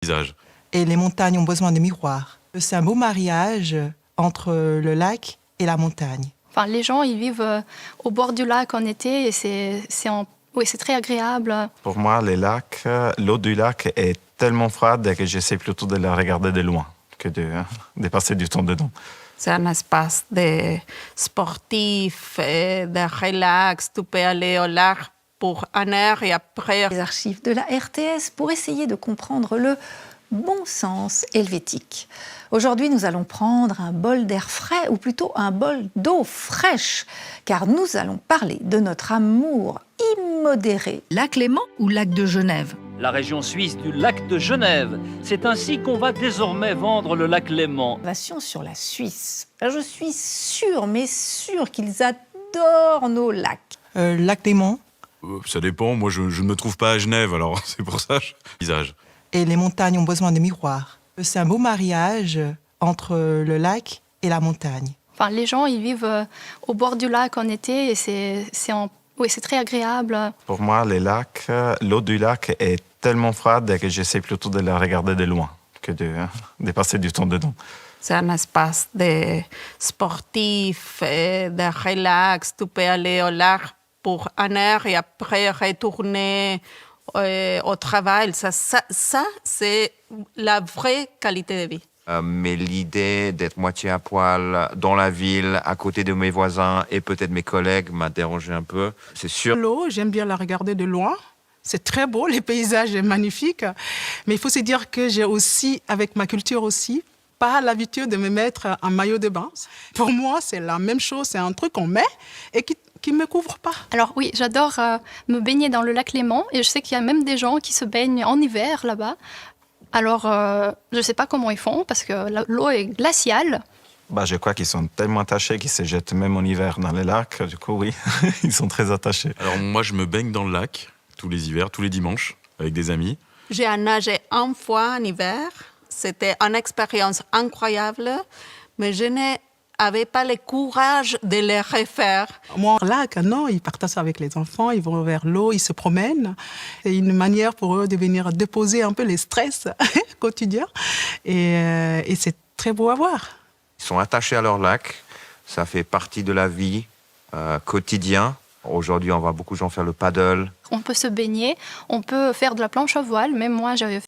Visage. Et les montagnes ont besoin de miroirs. C'est un beau mariage entre le lac et la montagne. Enfin, les gens, ils vivent au bord du lac en été et c'est très agréable. Pour moi, les lacs, l'eau du lac est tellement froide que j'essaie plutôt de la regarder de loin que de passer du temps dedans. C'est un espace de sportif, de relax. Tu peux aller au lac pour une heure et après... Les archives de la RTS pour essayer de comprendre le bon sens helvétique. Aujourd'hui, nous allons prendre un bol d'air frais, ou plutôt un bol d'eau fraîche, car nous allons parler de notre amour immodéré. Lac Léman ou lac de Genève? La région suisse du lac de Genève. C'est ainsi qu'on va désormais vendre le lac Léman. Innovation sur la Suisse. Je suis sûre, mais sûre qu'ils adorent nos lacs. Lac Léman. Ça dépend, moi je ne me trouve pas à Genève, alors c'est pour ça. Visage. Et les montagnes ont besoin de miroirs. C'est un beau mariage entre le lac et la montagne. Enfin, les gens, ils vivent au bord du lac en été et c'est très agréable. Pour moi, les lacs, l'eau du lac est tellement froide que j'essaie plutôt de la regarder de loin que de passer du temps dedans. C'est un espace de sportif, de relax. Tu peux aller au lac pour une heure et après retourner au travail. Ça c'est la vraie qualité de vie. Mais l'idée d'être moitié à poil dans la ville, à côté de mes voisins et peut-être mes collègues m'a dérangé un peu. C'est sûr. L'eau, j'aime bien la regarder de loin. C'est très beau, les paysages sont magnifiques. Mais il faut se dire que j'ai aussi, avec ma culture aussi, pas l'habitude de me mettre un maillot de bain. Pour moi, c'est la même chose. C'est un truc qu'on met et qui ne me couvre pas. Alors oui, j'adore me baigner dans le lac Léman et je sais qu'il y a même des gens qui se baignent en hiver là-bas. Alors, je ne sais pas comment ils font parce que l'eau est glaciale. Je crois qu'ils sont tellement attachés qu'ils se jettent même en hiver dans les lacs. Du coup, oui, ils sont très attachés. Alors moi je me baigne dans le lac tous les hivers, tous les dimanches, avec des amis. J'ai nagé une fois en hiver. C'était une expérience incroyable, mais je n'avais pas le courage de le refaire. Moi, au lac, non, ils partagent avec les enfants, ils vont vers l'eau, ils se promènent. C'est une manière pour eux de venir déposer un peu les stress quotidiens. Et c'est très beau à voir. Ils sont attachés à leur lac. Ça fait partie de la vie quotidienne. Aujourd'hui, on voit beaucoup de gens faire le paddle. On peut se baigner, on peut faire de la planche à voile. Même moi, j'avais